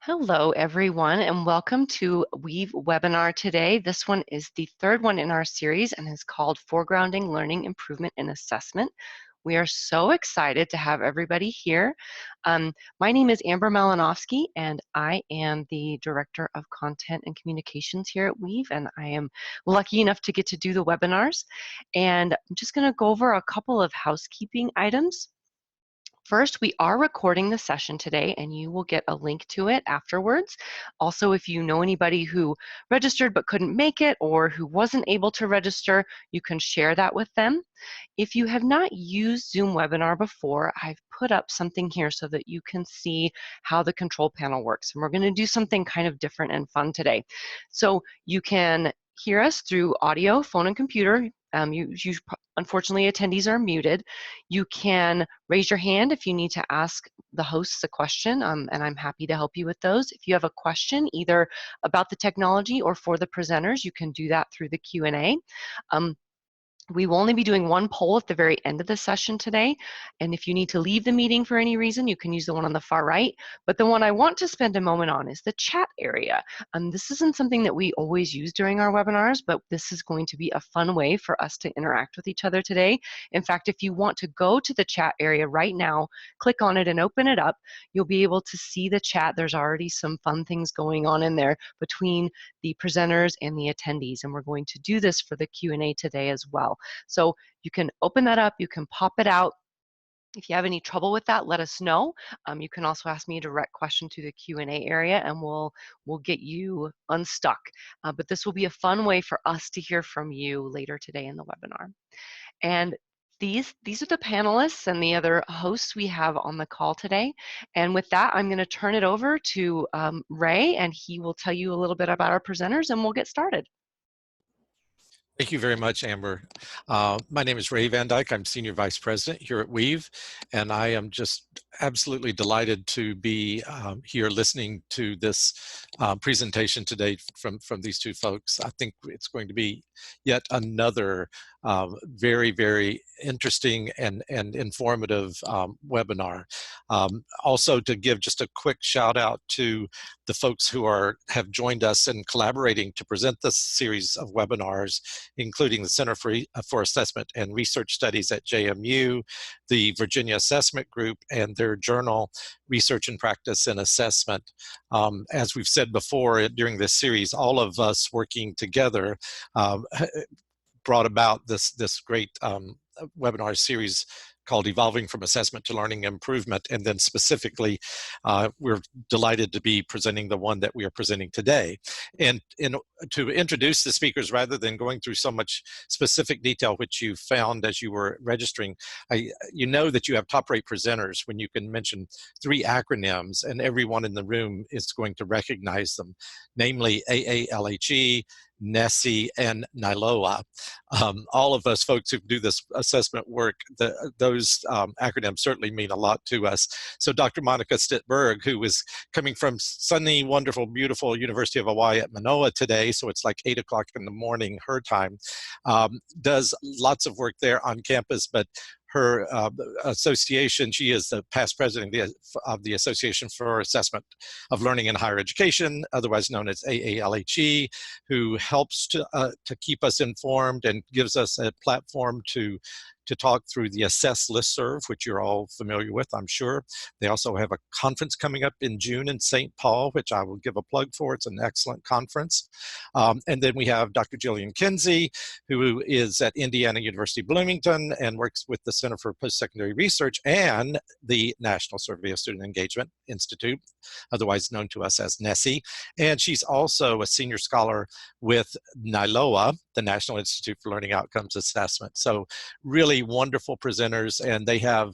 Hello, everyone, and welcome to Weave webinar today. This one is the third one in our series and is called Foregrounding, Learning, Improvement, and Assessment. We are so excited to have everybody here. My name is Amber Malinowski, and I am the Director of Content and Communications here at Weave, and I am lucky enough to get to do the webinars. And I'm just going to go over a couple of housekeeping items. First, we are recording the session today, and you will get a link to it afterwards. Also, if you know anybody who registered but couldn't make it or who wasn't able to register, you can share that with them. If you have not used Zoom Webinar before, I've put up something here so that you can see how the control panel works. And we're going to do something kind of different and fun today. So you can hear us through audio, phone, and computer. Unfortunately, attendees are muted. You can raise your hand if you need to ask the hosts a question, and I'm happy to help you with those. If you have a question, either about the technology or for the presenters, you can do that through the Q&A. We will only be doing one poll at the very end of the session today, and if you need to leave the meeting for any reason, you can use the one on the far right, but the one I want to spend a moment on is the chat area. This isn't something that we always use during our webinars, but this is going to be a fun way for us to interact with each other today. In fact, if you want to go to the chat area right now, click on it and open it up, you'll be able to see the chat. There's already some fun things going on in there between the presenters and the attendees, and we're going to do this for the Q&A today as well. So you can open that up, you can pop it out. If you have any trouble with that, let us know. You can also ask me a direct question through the Q&A area, and we'll get you unstuck. But this will be a fun way for us to hear from you later today in the webinar. And these are the panelists and the other hosts we have on the call today. And with that, I'm going to turn it over to Ray, and he will tell you a little bit about our presenters, and we'll get started. Thank you very much, Amber. My name is Ray Van Dyke. I'm Senior Vice President here at Weave, and I am just absolutely delighted to be here listening to this presentation today from these two folks. I think it's going to be yet another very, very interesting and informative webinar. Also, to give just a quick shout out to the folks who have joined us in collaborating to present this series of webinars, including the Center for Assessment and Research Studies at JMU, the Virginia Assessment Group, and their journal, Research and Practice in Assessment. As we've said before during this series, all of us working together brought about this great webinar series called Evolving from Assessment to Learning Improvement. And then specifically, we're delighted to be presenting the one that we are presenting today. And to introduce the speakers, rather than going through so much specific detail, which you found as you were registering, you know that you have top-rate presenters when you can mention 3 acronyms, and everyone in the room is going to recognize them, namely AALHE, NESI, and NILOA. All of us folks who do this assessment work, those acronyms certainly mean a lot to us. So Dr. Monica Stittberg, who is coming from sunny, wonderful, beautiful University of Hawaii at Manoa today, so it's like 8 o'clock in the morning her time, does lots of work there on campus, but her association, she is the past president of the Association for Assessment of Learning in Higher Education, otherwise known as AALHE, who helps to keep us informed and gives us a platform to talk through the Assess listserv, which you're all familiar with, I'm sure. They also have a conference coming up in June in St. Paul, which I will give a plug for. It's an excellent conference. And then we have Dr. Jillian Kinsey, who is at Indiana University Bloomington and works with the Center for Post-Secondary Research and the National Survey of Student Engagement Institute, otherwise known to us as NESI. And she's also a senior scholar with NILOA, the National Institute for Learning Outcomes Assessment. So really wonderful presenters, and they have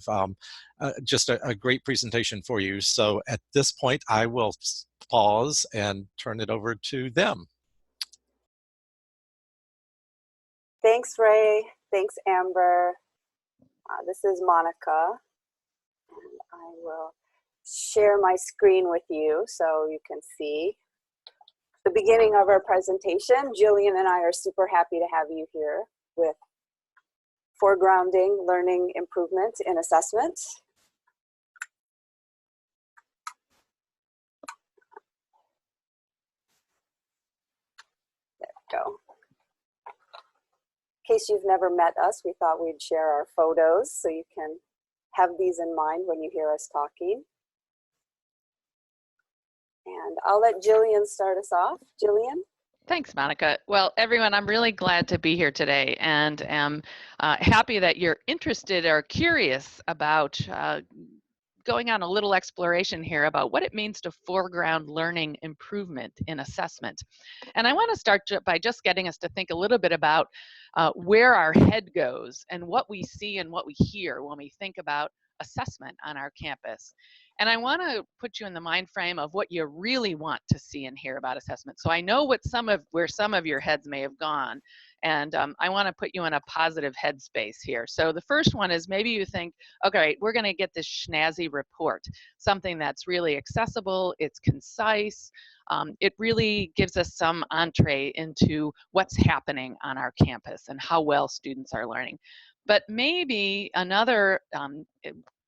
just a great presentation for you. So at this point, I will pause and turn it over to them. Thanks, Ray. Thanks, Amber. This is Monica, and I will share my screen with you so you can see the beginning of our presentation. Jillian and I are super happy to have you here with Foregrounding, Learning Improvement in Assessment. go. In case you've never met us, we thought we'd share our photos so you can have these in mind when you hear us talking. And I'll let Jillian start us off. Jillian? Thanks, Monica. Well, everyone, I'm really glad to be here today and am happy that you're interested or curious about going on a little exploration here about what it means to foreground learning improvement in assessment. And I want to start by just getting us to think a little bit about where our head goes and what we see and what we hear when we think about assessment on our campus. And I want to put you in the mind frame of what you really want to see and hear about assessment. So I know where some of your heads may have gone, and I want to put you in a positive headspace here. So the first one is maybe you think, okay, we're going to get this snazzy report, something that's really accessible, it's concise, it really gives us some entree into what's happening on our campus and how well students are learning. But maybe another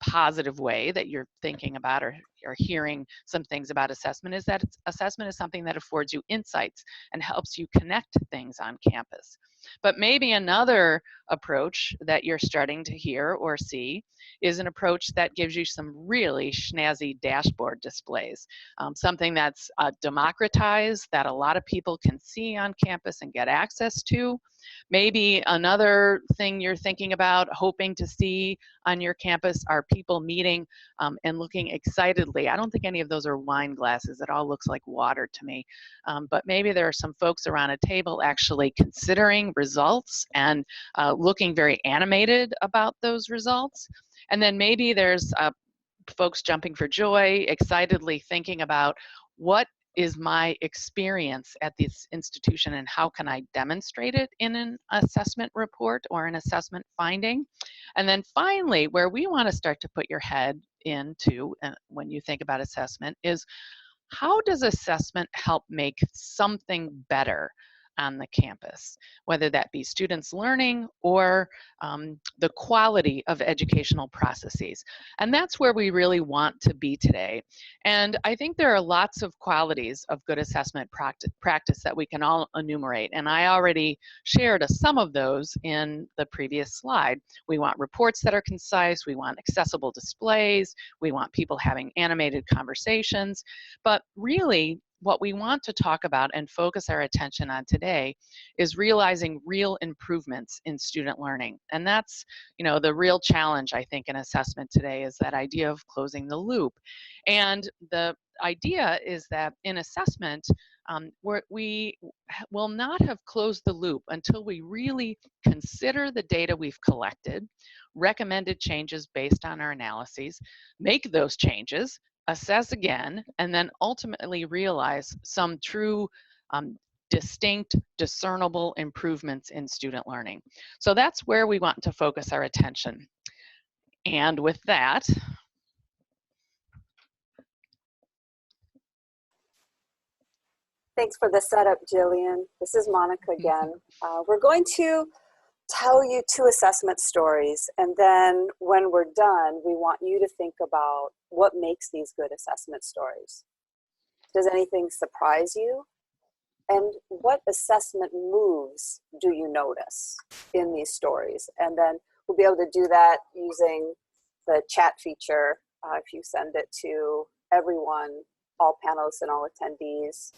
positive way that you're thinking about or hearing some things about assessment is that assessment is something that affords you insights and helps you connect things on campus. But maybe another approach that you're starting to hear or see is an approach that gives you some really snazzy dashboard displays, something that's democratized, that a lot of people can see on campus and get access to. Maybe another thing you're thinking about, hoping to see on your campus are people meeting and looking excitedly. I don't think any of those are wine glasses. It all looks like water to me. But maybe there are some folks around a table actually considering results and looking very animated about those results. And then maybe there's folks jumping for joy, excitedly thinking about what is my experience at this institution and how can I demonstrate it in an assessment report or an assessment finding. And then finally, where we want to start to put your head into when you think about assessment is, how does assessment help make something better on the campus, whether that be students learning or the quality of educational processes? And that's where we really want to be today. And I think there are lots of qualities of good assessment practice that we can all enumerate. And I already shared some of those in the previous slide. We want reports that are concise, we want accessible displays, we want people having animated conversations, but really, what we want to talk about and focus our attention on today is realizing real improvements in student learning. And that's, the real challenge, I think, in assessment today is that idea of closing the loop. And the idea is that in assessment, we will not have closed the loop until we really consider the data we've collected, recommended changes based on our analyses, make those changes, assess again, and then ultimately realize some true distinct, discernible improvements in student learning. So that's where we want to focus our attention. And with that, Thanks for the setup, Jillian. This is Monica again. We're going to tell you 2 assessment stories, and then when we're done, we want you to think about what makes these good assessment stories. Does anything surprise you? And what assessment moves do you notice in these stories? And then we'll be able to do that using the chat feature if you send it to everyone, all panelists and all attendees.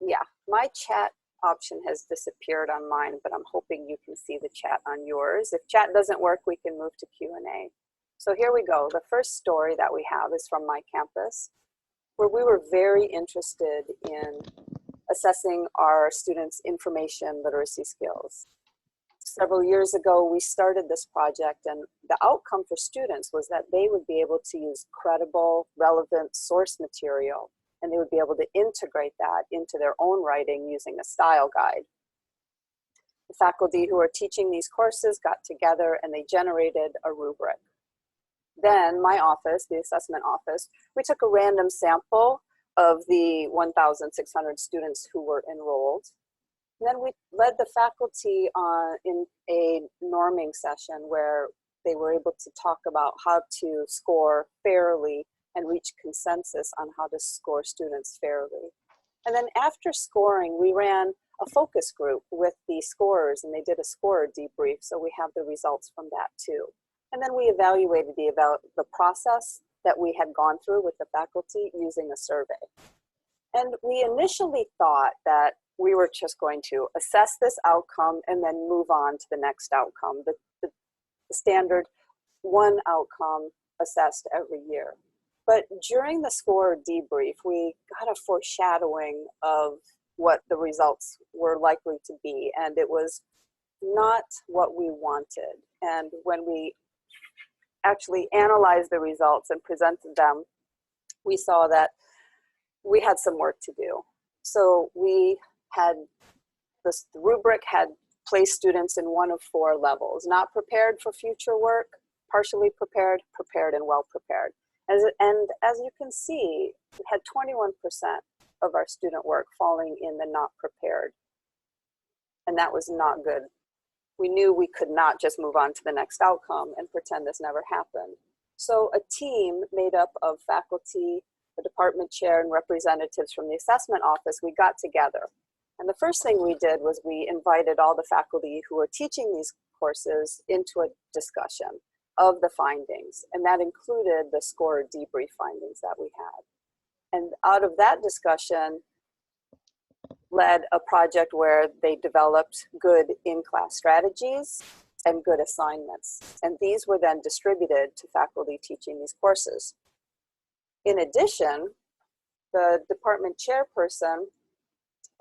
Yeah, my chat option has disappeared on mine, but I'm hoping you can see the chat on yours. If chat doesn't work, we can move to Q&A. So here we go. The first story that we have is from my campus, where we were very interested in assessing our students' information literacy skills. Several years ago, we started this project, and the outcome for students was that they would be able to use credible, relevant source material, and they would be able to integrate that into their own writing using a style guide. The faculty who are teaching these courses got together and they generated a rubric. Then my office, the assessment office, we took a random sample of the 1,600 students who were enrolled. And then we led the faculty in a norming session where they were able to talk about how to score fairly and reach consensus on how to score students fairly. And then after scoring, we ran a focus group with the scorers, and they did a scorer debrief, so we have the results from that too. And then we evaluated the process that we had gone through with the faculty using a survey. And we initially thought that we were just going to assess this outcome and then move on to the next outcome, the standard one outcome assessed every year. But during the scorer debrief, we got a foreshadowing of what the results were likely to be, and it was not what we wanted. And when we actually analyzed the results and presented them, we saw that we had some work to do. So we had, the rubric had placed students in one of 4 levels: not prepared for future work, partially prepared, prepared, and well prepared. And as you can see, we had 21% of our student work falling in the not prepared. And that was not good. We knew we could not just move on to the next outcome and pretend this never happened. So a team made up of faculty, the department chair, and representatives from the assessment office, we got together. And the first thing we did was we invited all the faculty who were teaching these courses into a discussion of the findings. And that included the scorer debrief findings that we had. And out of that discussion led a project where they developed good in-class strategies and good assignments. And these were then distributed to faculty teaching these courses. In addition, the department chairperson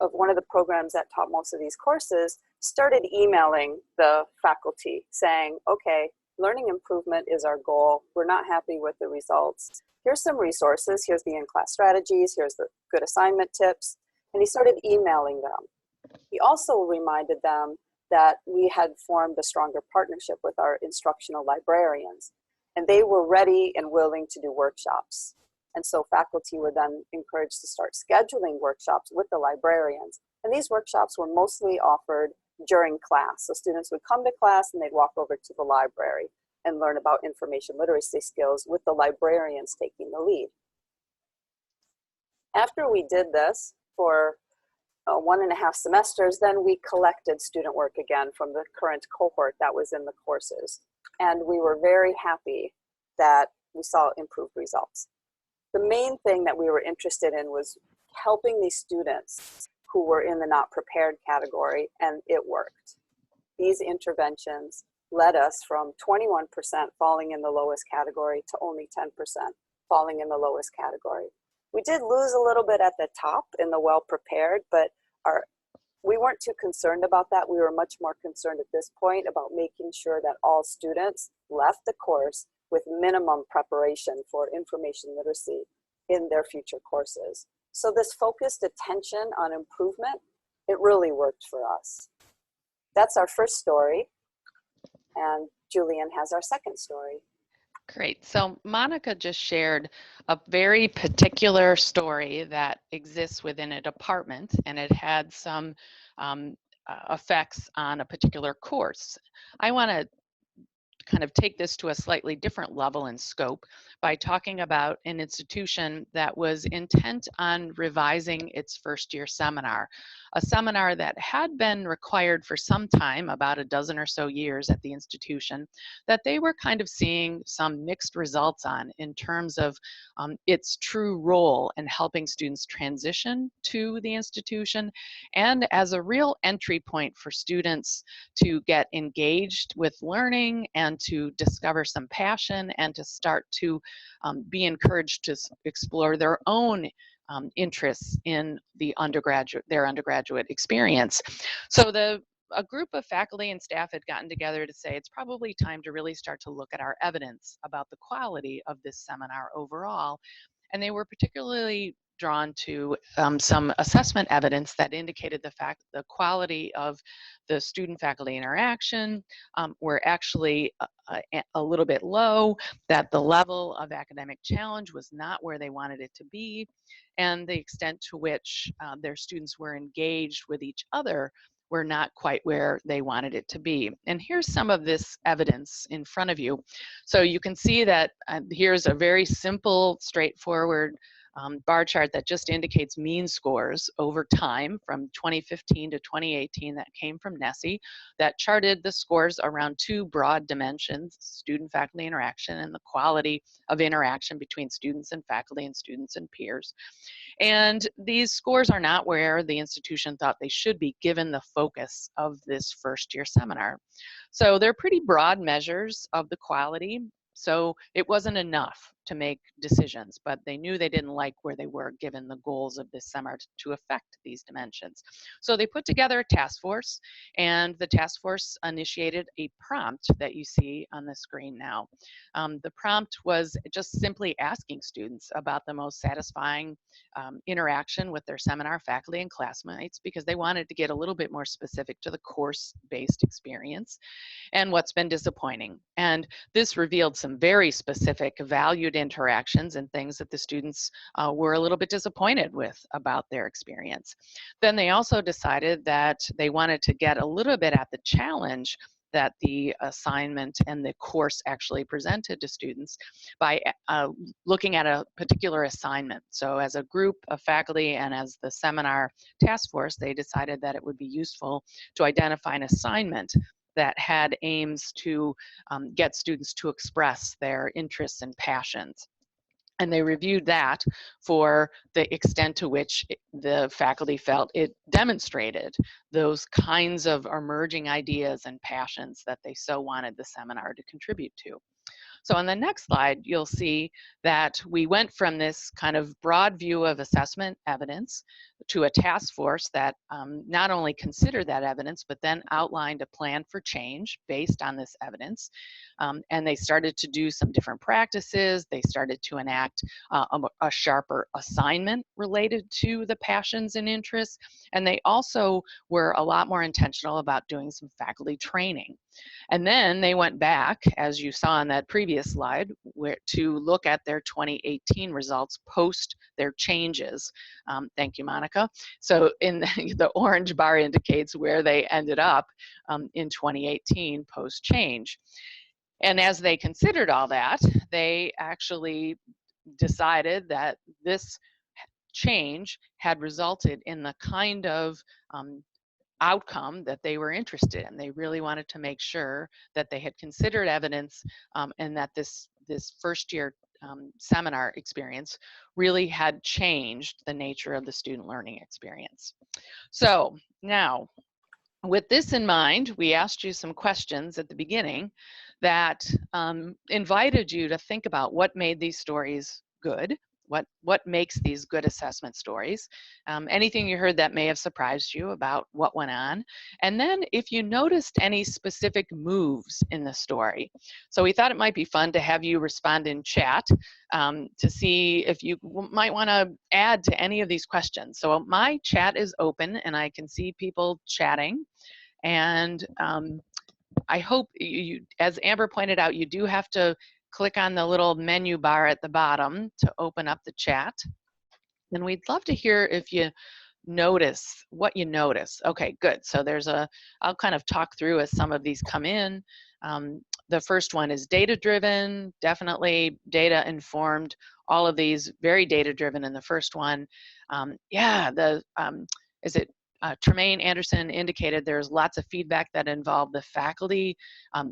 of one of the programs that taught most of these courses started emailing the faculty saying, okay, learning improvement is our goal. We're not happy with the results. Here's some resources. Here's the in-class strategies. Here's the good assignment tips. And he started emailing them. He also reminded them that we had formed a stronger partnership with our instructional librarians, and they were ready and willing to do workshops. And so faculty were then encouraged to start scheduling workshops with the librarians. And these workshops were mostly offered during class. So students would come to class and they'd walk over to the library and learn about information literacy skills with the librarians taking the lead. After we did this for 1.5 semesters, then we collected student work again from the current cohort that was in the courses. And we were very happy that we saw improved results. The main thing that we were interested in was helping these students who were in the not prepared category, and it worked. These interventions led us from 21% falling in the lowest category to only 10% falling in the lowest category. We did lose a little bit at the top in the well prepared, but we weren't too concerned about that. We were much more concerned at this point about making sure that all students left the course with minimum preparation for information literacy in their future courses. So this focused attention on improvement, it really worked for us. That's our first story, and Jillian has our second story. Great. So Monica just shared a very particular story that exists within a department, and it had some effects on a particular course. I want to kind of take this to a slightly different level in scope by talking about an institution that was intent on revising its first year seminar, a seminar that had been required for some time, about a dozen or so years at the institution, that they were kind of seeing some mixed results on in terms of its true role in helping students transition to the institution, and as a real entry point for students to get engaged with learning and to discover some passion and to start to be encouraged to explore their own interests in their undergraduate experience. So a group of faculty and staff had gotten together to say it's probably time to really start to look at our evidence about the quality of this seminar overall. And they were particularly drawn to some assessment evidence that indicated the quality of the student-faculty interaction were actually a little bit low, that the level of academic challenge was not where they wanted it to be, and the extent to which their students were engaged with each other were not quite where they wanted it to be. And here's some of this evidence in front of you. So you can see that here's a very simple, straightforward bar chart that just indicates mean scores over time from 2015 to 2018 that came from NESE, that charted the scores around two broad dimensions: student-faculty interaction and the quality of interaction between students and faculty and students and peers. And these scores are not where the institution thought they should be given the focus of this first year seminar. So they're pretty broad measures of the quality. So it wasn't enough to make decisions, but they knew they didn't like where they were given the goals of this seminar to affect these dimensions. So they put together a task force, and the task force initiated a prompt that you see on the screen now. The prompt was just simply asking students about the most satisfying interaction with their seminar faculty and classmates, because they wanted to get a little bit more specific to the course-based experience and what's been disappointing. And this revealed some very specific valued interactions and things that the students were a little bit disappointed with about their experience. Then they also decided that they wanted to get a little bit at the challenge that the assignment and the course actually presented to students by looking at a particular assignment. So as a group of faculty and as the seminar task force, they decided that it would be useful to identify an assignment that had aims to get students to express their interests and passions. And they reviewed that for the extent to which the faculty felt it demonstrated those kinds of emerging ideas and passions that they so wanted the seminar to contribute to. So on the next slide, you'll see that we went from this kind of broad view of assessment evidence to a task force that not only considered that evidence, but then outlined a plan for change based on this evidence. And they started to do some different practices. They started to enact a sharper assignment related to the passions and interests. And they also were a lot more intentional about doing some faculty training. And then they went back, as you saw on that previous slide, to look at their 2018 results post their changes. Thank you, Monica. So in the orange bar indicates where they ended up in 2018 post change. And as they considered all that, they actually decided that this change had resulted in the kind of outcome that they were interested in. They really wanted to make sure that they had considered evidence and that this first year seminar experience really had changed the nature of the student learning experience. So now, with this in mind, we asked you some questions at the beginning that invited you to think about what made these stories good. What makes these good assessment stories? Anything you heard that may have surprised you about what went on. And then if you noticed any specific moves in the story. So we thought it might be fun to have you respond in chat to see if you might want to add to any of these questions. So my chat is open and I can see people chatting. And I hope you, as Amber pointed out, you do have to click on the little menu bar at the bottom to open up the chat. And we'd love to hear if you notice what you notice. Okay, good. So I'll kind of talk through as some of these come in. The first one is data-driven, definitely data-informed. All of these very data-driven in the first one. Tremaine Anderson indicated there's lots of feedback that involved the faculty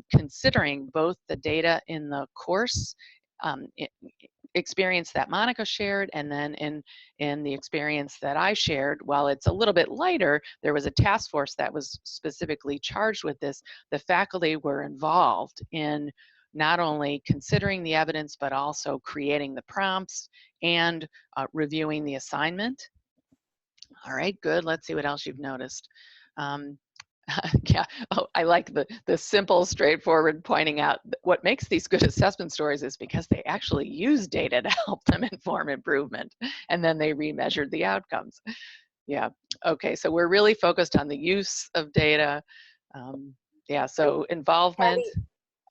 considering both the data in the course experience that Monica shared, and then in the experience that I shared. While it's a little bit lighter, there was a task force that was specifically charged with this. The faculty were involved in not only considering the evidence, but also creating the prompts and reviewing the assignment. All right, good. Let's see what else you've noticed. Yeah, I like the simple, straightforward pointing out what makes these good assessment stories is because they actually use data to help them inform improvement, and then they remeasured the outcomes. Yeah, okay, so we're really focused on the use of data. Yeah, so involvement.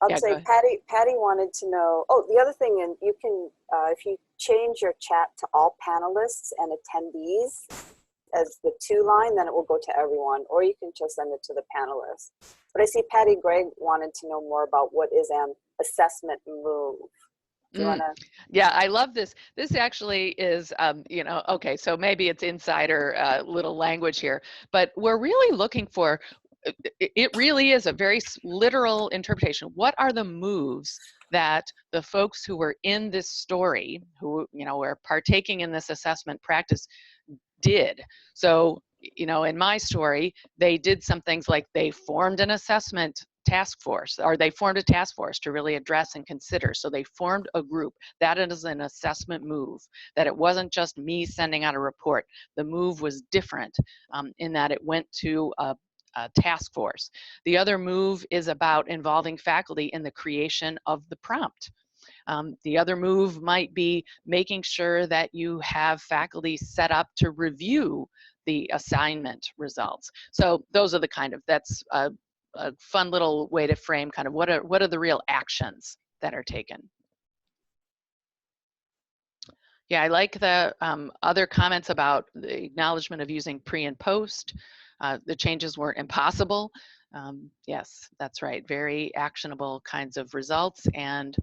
Patty wanted to know, the other thing, and you can, if you change your chat to all panelists and attendees as the to line, then it will go to everyone, or you can just send it to the panelists. But I see Patty Gregg wanted to know more about what is an assessment move. Do you want to? Yeah, I love this. This actually is, you know, okay, so maybe it's insider little language here, but we're really looking for, it really is a very literal interpretation. What are the moves that the folks who were in this story, who, you know, were partaking in this assessment practice did? So, you know, in my story, they did some things like they formed an assessment task force, or they formed a task force to really address and consider. So they formed a group. That is an assessment move, that it wasn't just me sending out a report. The move was different in that it went to a task force. The other move is about involving faculty in the creation of the prompt. The other move might be making sure that you have faculty set up to review the assignment results. So those are the kind of, that's a fun little way to frame kind of what are the real actions that are taken. Yeah, I like the other comments about the acknowledgement of using pre and post. The changes weren't impossible. Yes, that's right. Very actionable kinds of results and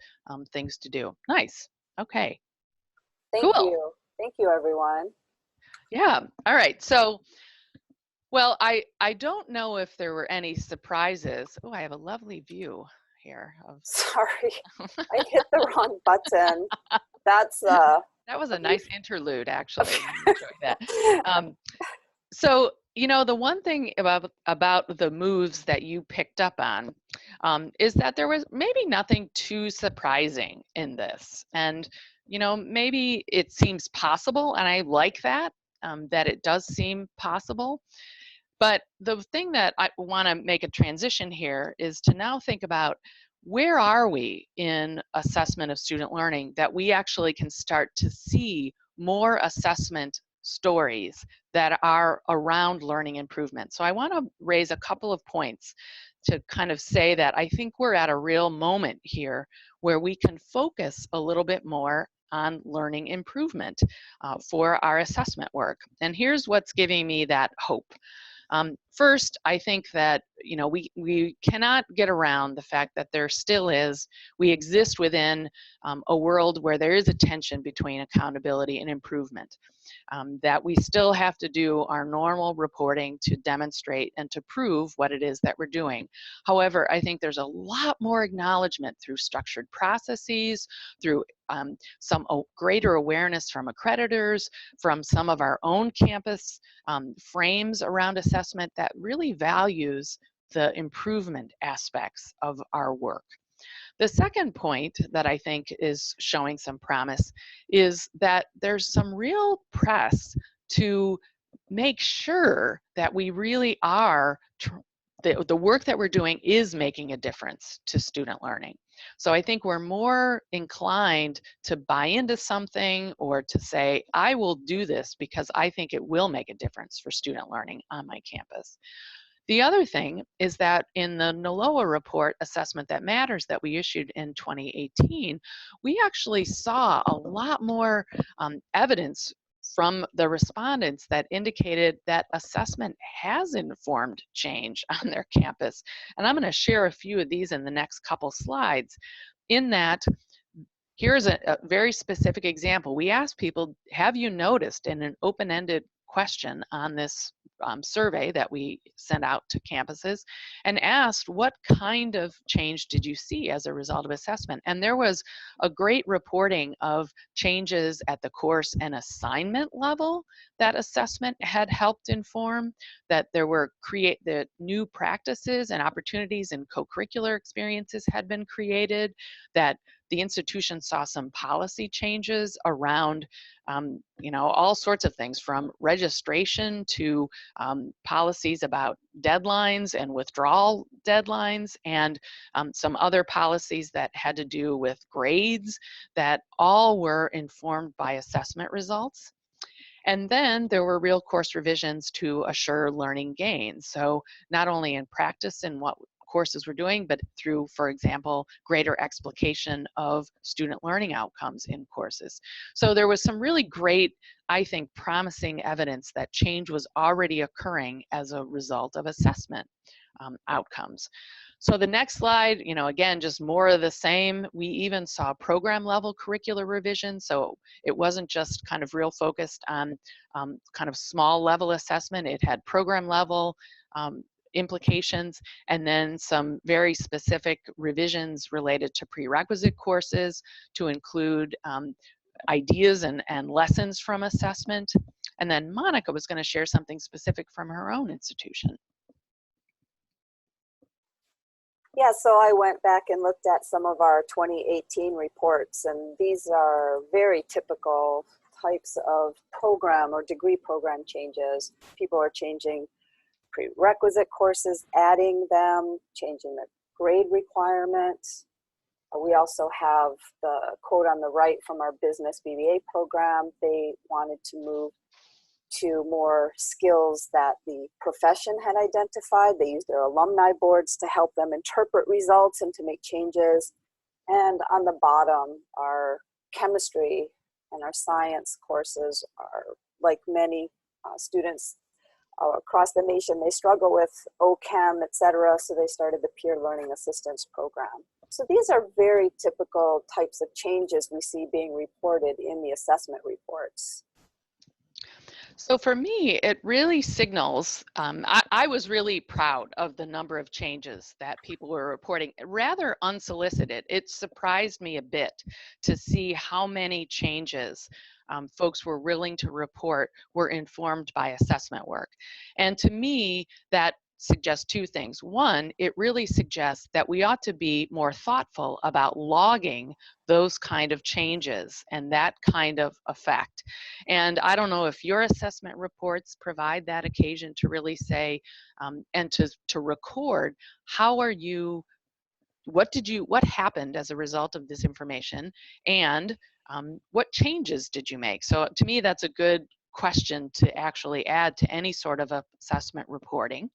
things to do. Nice. Okay. Thank Cool. you. Thank you, everyone. Yeah. All right. So, well, I don't know if there were any surprises. Oh, I have a lovely view here. Sorry, I hit the wrong button. That's that was a nice interlude, actually. I enjoyed that. So, you know, the one thing about the moves that you picked up on is that there was maybe nothing too surprising in this. And, you know, maybe it seems possible, and I like that, that it does seem possible. But the thing that I want to make a transition here is to now think about, where are we in assessment of student learning that we actually can start to see more assessment stories that are around learning improvement. So I want to raise a couple of points to kind of say that I think we're at a real moment here where we can focus a little bit more on learning improvement for our assessment work. And here's what's giving me that hope. First, I think that, you know, we cannot get around the fact that there still is, we exist within a world where there is a tension between accountability and improvement. That we still have to do our normal reporting to demonstrate and to prove what it is that we're doing. However, I think there's a lot more acknowledgement through structured processes, through some greater awareness from accreditors, from some of our own campus frames around assessment that really values the improvement aspects of our work. The second point that I think is showing some promise is that there's some real press to make sure that we really are, the work that we're doing is making a difference to student learning. So I think we're more inclined to buy into something or to say, I will do this because I think it will make a difference for student learning on my campus. The other thing is that in the NOLOA report, Assessment That Matters, that we issued in 2018, we actually saw a lot more evidence from the respondents that indicated that assessment has informed change on their campus. And I'm going to share a few of these in the next couple slides. In that, here's a very specific example. We asked people, have you noticed, in an open-ended question on this survey that we sent out to campuses, and asked, what kind of change did you see as a result of assessment? And there was a great reporting of changes at the course and assignment level that assessment had helped inform, that there were the new practices and opportunities and co-curricular experiences had been created, that the institution saw some policy changes around, you know, all sorts of things, from registration to policies about deadlines and withdrawal deadlines, and some other policies that had to do with grades, that all were informed by assessment results. And then there were real course revisions to assure learning gains. So not only in practice and what courses we're doing, but through, for example, greater explication of student learning outcomes in courses. So there was some really great, I think, promising evidence that change was already occurring as a result of assessment outcomes. So the next slide, you know, again, just more of the same. We even saw program level curricular revision. So it wasn't just kind of real focused on kind of small level assessment. It had program level implications, and then some very specific revisions related to prerequisite courses to include ideas and lessons from assessment. And then Monica was going to share something specific from her own institution. Yeah, so I went back and looked at some of our 2018 reports, and these are very typical types of program or degree program changes. People are changing prerequisite courses, adding them, changing the grade requirements. We also have the quote on the right from our business BBA program. They wanted to move to more skills that the profession had identified. They used their alumni boards to help them interpret results and to make changes. And on the bottom, our chemistry and our science courses are, like many students across the nation, they struggle with OChem, etc. So they started the Peer Learning Assistance Program. So these are very typical types of changes we see being reported in the assessment reports. So for me, it really signals, I was really proud of the number of changes that people were reporting, rather unsolicited. It surprised me a bit to see how many changes folks were willing to report were informed by assessment work. And to me, that suggests two things. One, it really suggests that we ought to be more thoughtful about logging those kind of changes and that kind of effect. And I don't know if your assessment reports provide that occasion to really say, and to record, how are you, what happened as a result of this information, and what changes did you make? So to me, that's a good question to actually add to any sort of assessment reporting,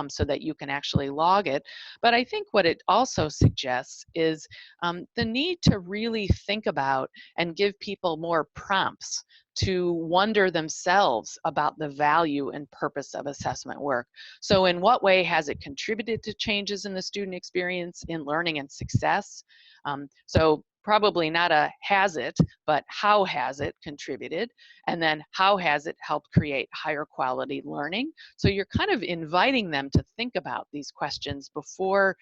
so that you can actually log it. But I think what it also suggests is the need to really think about and give people more prompts to wonder themselves about the value and purpose of assessment work. So in what way has it contributed to changes in the student experience in learning and success? So probably not a has it, but how has it contributed? And then how has it helped create higher quality learning? So you're kind of inviting them to think about these questions before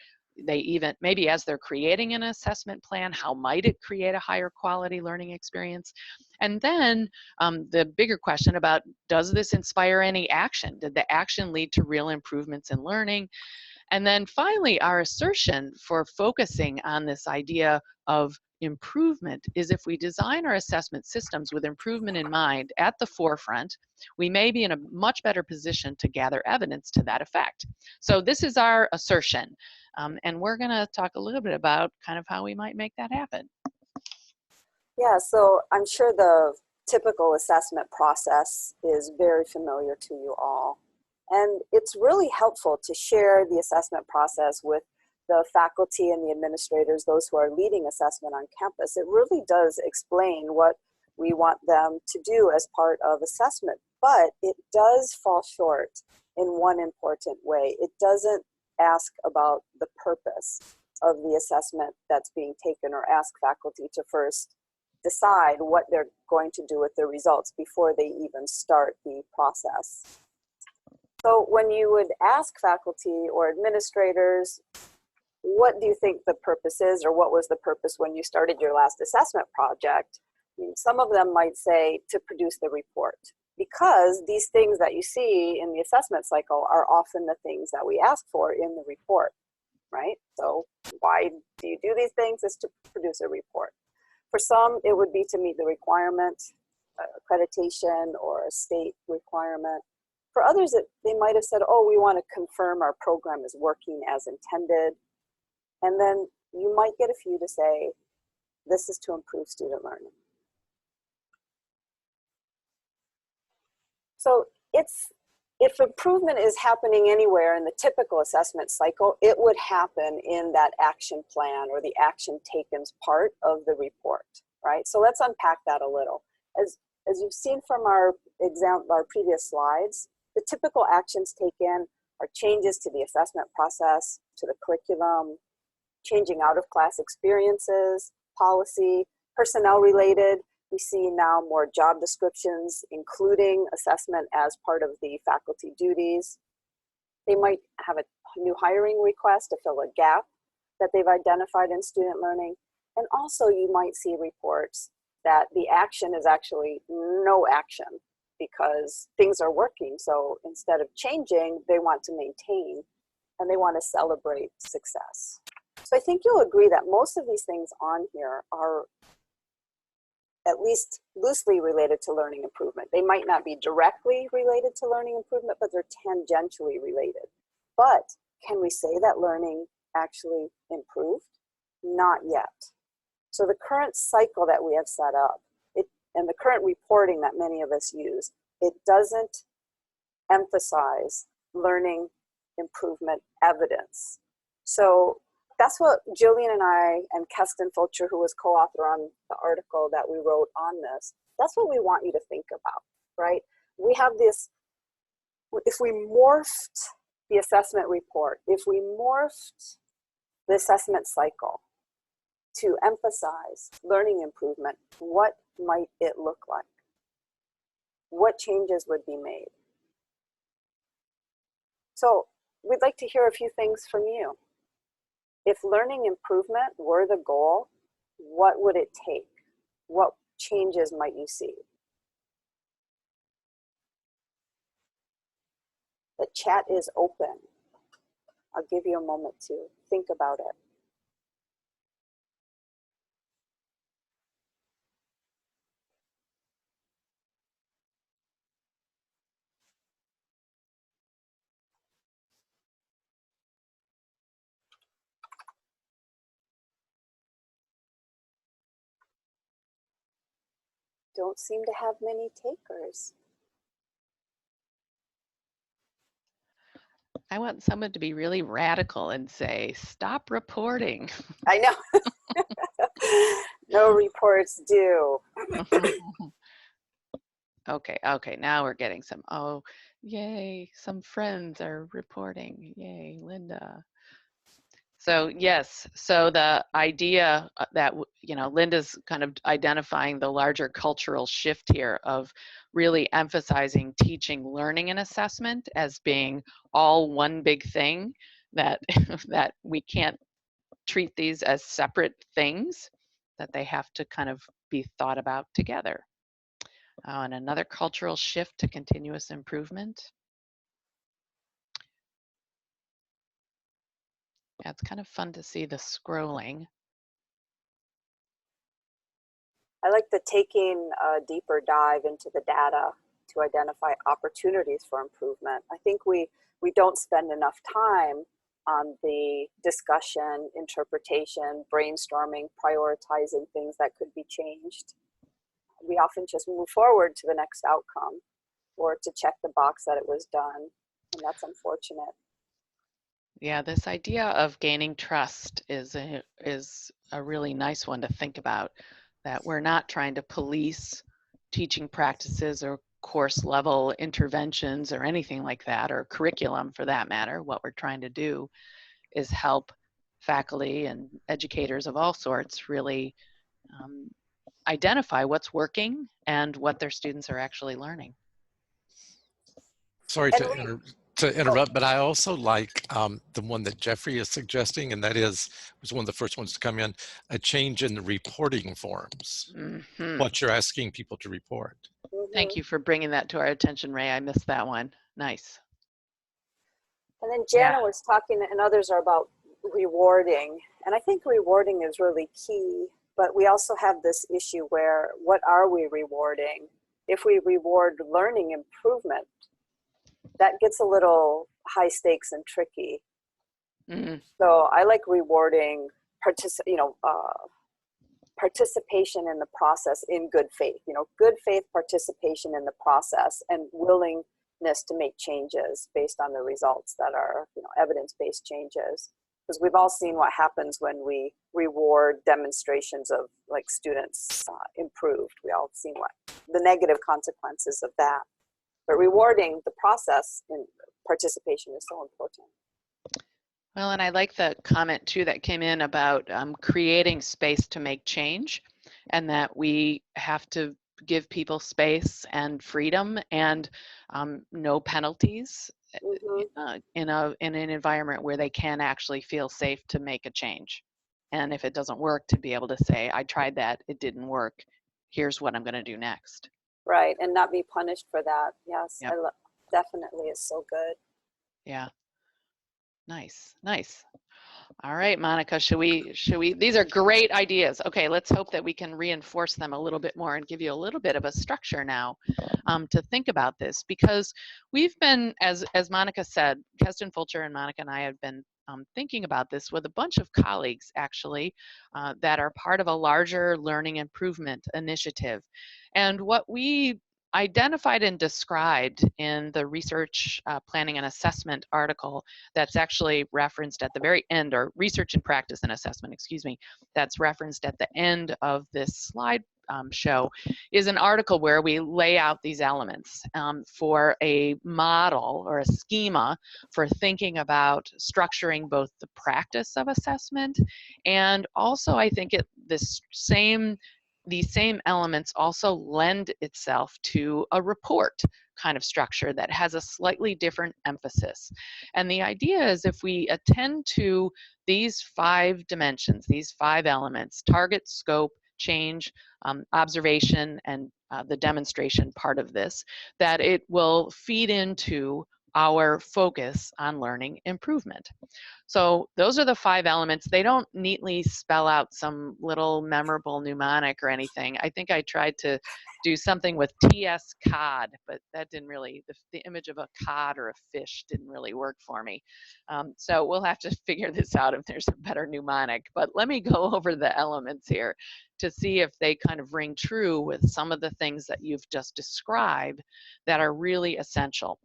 they even, maybe as they're creating an assessment plan, how might it create a higher quality learning experience? And then the bigger question about, does this inspire any action? Did the action lead to real improvements in learning? And then finally, our assertion for focusing on this idea of improvement is, if we design our assessment systems with improvement in mind at the forefront, we may be in a much better position to gather evidence to that effect. So this is our assertion. And we're going to talk a little bit about kind of how we might make that happen. Yeah, so I'm sure the typical assessment process is very familiar to you all. And it's really helpful to share the assessment process with the faculty and the administrators, those who are leading assessment on campus. It really does explain what we want them to do as part of assessment, but it does fall short in one important way. It doesn't ask about the purpose of the assessment that's being taken, or ask faculty to first decide what they're going to do with the results before they even start the process. So when you would ask faculty or administrators, what do you think the purpose is, or what was the purpose when you started your last assessment project? I mean, some of them might say to produce the report, because these things that you see in the assessment cycle are often the things that we ask for in the report, right? So why do you do these things? Is to produce a report. For some, it would be to meet the requirement, accreditation or a state requirement. For others, they might have said, oh, we want to confirm our program is working as intended. And then you might get a few to say, this is to improve student learning. So if improvement is happening anywhere in the typical assessment cycle, it would happen in that action plan or the action taken's part of the report, right? So let's unpack that a little. As you've seen from our previous slides, the typical actions taken are changes to the assessment process, to the curriculum, changing out of class experiences, policy, personnel related. We see now more job descriptions, including assessment as part of the faculty duties. They might have a new hiring request to fill a gap that they've identified in student learning. And also you might see reports that the action is actually no action because things are working. So instead of changing, they want to maintain and they want to celebrate success. So I think you'll agree that most of these things on here are at least loosely related to learning improvement. They might not be directly related to learning improvement, but they're tangentially related. But can we say that learning actually improved? Not yet. So the current cycle that we have set up, and the current reporting that many of us use, it doesn't emphasize learning improvement evidence. So that's what Jillian and I and Keston Fulcher, who was co-author on the article that we wrote on this, that's what we want you to think about, right? We have this, if we morphed the assessment report, if we morphed the assessment cycle to emphasize learning improvement, what might it look like? What changes would be made? So we'd like to hear a few things from you. If learning improvement were the goal, what would it take? What changes might you see? The chat is open. I'll give you a moment to think about it. Don't seem to have many takers. I want someone to be really radical and say, stop reporting. I know. No reports due. Okay, now we're getting some, oh, yay, some friends are reporting. Yay, Linda. So yes, so the idea that, you know, Linda's kind of identifying the larger cultural shift here of really emphasizing teaching, learning, and assessment as being all one big thing, that that we can't treat these as separate things, that they have to kind of be thought about together. And another cultural shift to continuous improvement. Yeah, it's kind of fun to see the scrolling. I like the taking a deeper dive into the data to identify opportunities for improvement. I think we don't spend enough time on the discussion, interpretation, brainstorming, prioritizing things that could be changed. We often just move forward to the next outcome or to check the box that it was done, and that's unfortunate. Yeah, this idea of gaining trust is a really nice one to think about, that we're not trying to police teaching practices or course level interventions or anything like that, or curriculum for that matter. What we're trying to do is help faculty and educators of all sorts really identify what's working and what their students are actually learning. Sorry to interrupt, but I also like the one that Jeffrey is suggesting, and that was one of the first ones to come in, a change in the reporting forms, what you're asking people to report. Thank you for bringing that to our attention, Ray. I missed that one. Nice. And then Jana was talking, and others are about rewarding. And I think rewarding is really key, but we also have this issue where, what are we rewarding? If we reward learning improvement, that gets a little high stakes and tricky. So I like rewarding participation in the process in good faith. You know, good faith participation in the process and willingness to make changes based on the results that are, you know, evidence-based changes. Because we've all seen what happens when we reward demonstrations of like students improved. We all seen what the negative consequences of that. But rewarding the process and participation is so important. Well, and I like the comment too that came in about creating space to make change, and that we have to give people space and freedom and no penalties in an environment where they can actually feel safe to make a change. And if it doesn't work, to be able to say, I tried that, it didn't work, here's what I'm going to do next. Right, and not be punished for that. Yes, Yep. definitely is so good. Yeah. Nice, nice. All right, Monica, should we, these are great ideas. Okay, let's hope that we can reinforce them a little bit more and give you a little bit of a structure now to think about this, because we've been, as Monica said, Keston Fulcher and Monica and I have been thinking about this with a bunch of colleagues actually that are part of a larger learning improvement initiative. And what we identified and described in the research planning and assessment article that's actually referenced at the very end, or research and practice and assessment, excuse me, that's referenced at the end of this slide show, is an article where we lay out these elements for a model or a schema for thinking about structuring both the practice of assessment, and also I think these same elements also lend itself to a report kind of structure that has a slightly different emphasis. And the idea is, if we attend to these 5 dimensions, these 5 elements, target, scope, change, observation, and the demonstration part of this, that it will feed into our focus on learning improvement. So those are the 5 elements. They don't neatly spell out some little memorable mnemonic or anything. I think I tried to do something with TS cod, but that didn't really, the image of a cod or a fish didn't really work for me. So we'll have to figure this out if there's a better mnemonic. But let me go over the elements here to see if they kind of ring true with some of the things that you've just described that are really essential.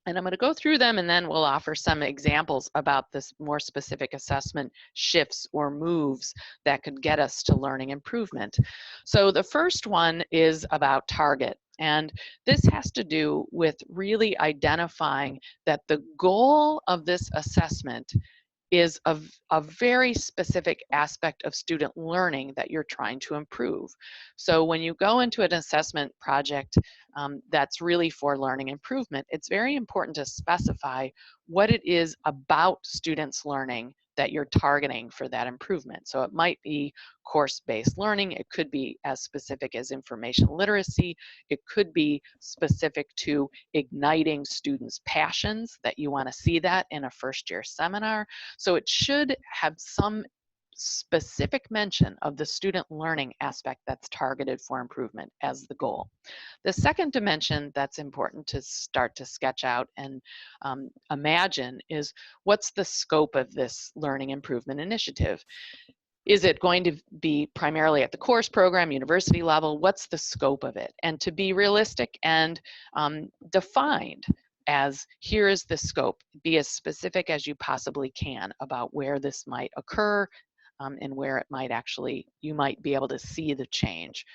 And I'm going to go through them, and then we'll offer some examples about this more specific assessment shifts or moves that could get us to learning improvement. So the first one is about target. And this has to do with really identifying that the goal of this assessment is a very specific aspect of student learning that you're trying to improve. So when you go into an assessment project that's really for learning improvement, it's very important to specify what it is about students' learning that you're targeting for that improvement. So it might be course-based learning, it could be as specific as information literacy, it could be specific to igniting students' passions, that you want to see that in a first-year seminar. So it should have some specific mention of the student learning aspect that's targeted for improvement as the goal. The second dimension that's important to start to sketch out and imagine is, what's the scope of this learning improvement initiative? Is it going to be primarily at the course program, university level? What's the scope of it? And to be realistic and defined as, here is the scope. Be as specific as you possibly can about where this might occur and where it might actually, you might be able to see the change.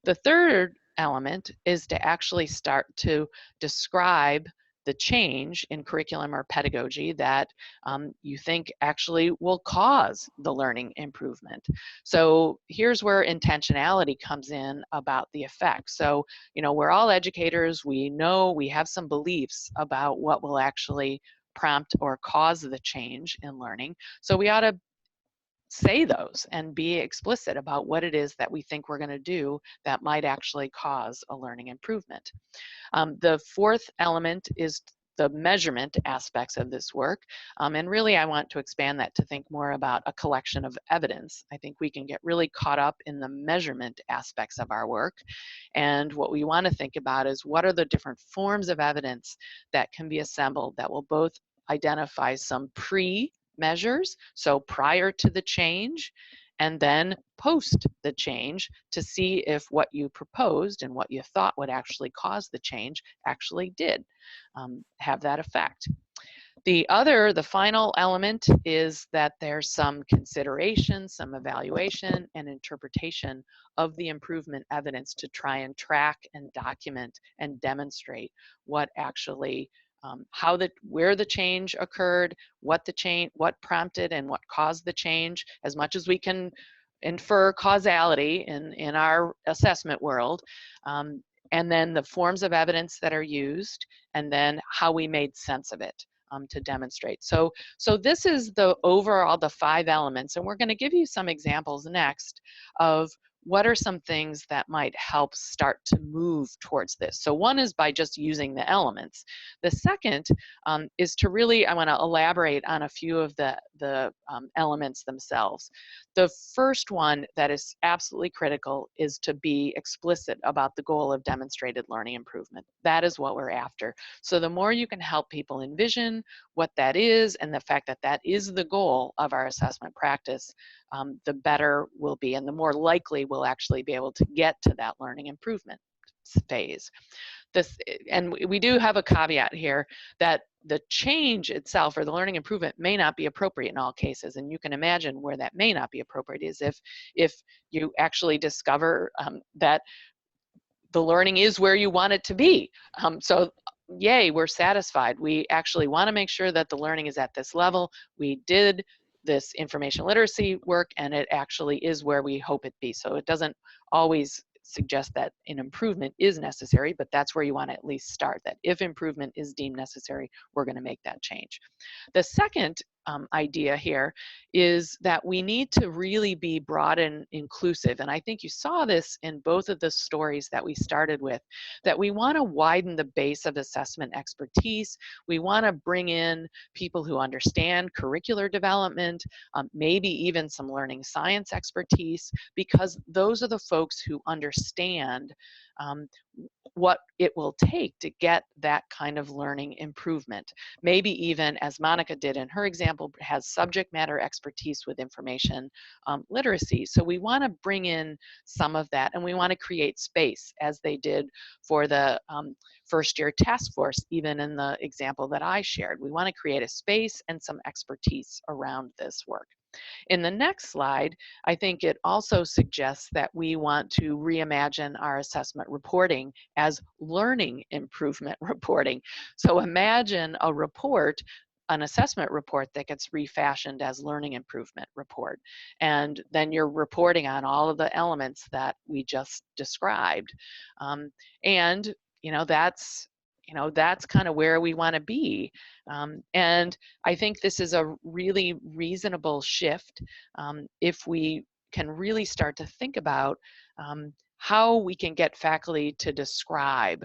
The third element is to actually start to describe the change in curriculum or pedagogy that you think actually will cause the learning improvement. So here's where intentionality comes in about the effect. So, you know, we're all educators. We know we have some beliefs about what will actually prompt or cause the change in learning. So we ought to say those and be explicit about what it is that we think we're going to do that might actually cause a learning improvement. The fourth element is the measurement aspects of this work. And really, I want to expand that to think more about a collection of evidence. I think we can get really caught up in the measurement aspects of our work. And what we want to think about is, what are the different forms of evidence that can be assembled that will both identify some pre-measures, so prior to the change, and then post the change to see if what you proposed and what you thought would actually cause the change actually did have that effect. The final element is that there's some consideration, some evaluation and interpretation of the improvement evidence to try and track and document and demonstrate what actually where the change occurred, what prompted and what caused the change, as much as we can infer causality in our assessment world, and then the forms of evidence that are used, and then how we made sense of it to demonstrate. So this is the overall, the 5 elements, and we're going to give you some examples next of what are some things that might help start to move towards this. So one is by just using the elements. The second is to really, I want to elaborate on a few of the elements themselves. The first one that is absolutely critical is to be explicit about the goal of demonstrated learning improvement. That is what we're after. So the more you can help people envision what that is and the fact that that is the goal of our assessment practice, the better we'll be and the more likely we'll actually be able to get to that learning improvement phase. And we do have a caveat here that the change itself or the learning improvement may not be appropriate in all cases, and you can imagine where that may not be appropriate is if you actually discover that the learning is where you want it to be. So yay, we're satisfied. We actually want to make sure that the learning is at this level. We did this information literacy work and it actually is where we hope it be. So it doesn't always suggest that an improvement is necessary, but that's where you want to at least start, that if improvement is deemed necessary, we're going to make that change. The second idea here is that we need to really be broad and inclusive. And I think you saw this in both of the stories that we started with, that we want to widen the base of assessment expertise. We want to bring in people who understand curricular development, maybe even some learning science expertise, because those are the folks who understand what it will take to get that kind of learning improvement. Maybe even, as Monica did in her example, has subject matter expertise with information literacy. So we want to bring in some of that, and we want to create space, as they did for the first year task force, even in the example that I shared. We want to create a space and some expertise around this work. In the next slide, I think it also suggests that we want to reimagine our assessment reporting as learning improvement reporting. So imagine a report, an assessment report that gets refashioned as learning improvement report. And then you're reporting on all of the elements that we just described. And that's kind of where we want to be. And I think this is a really reasonable shift if we can really start to think about how we can get faculty to describe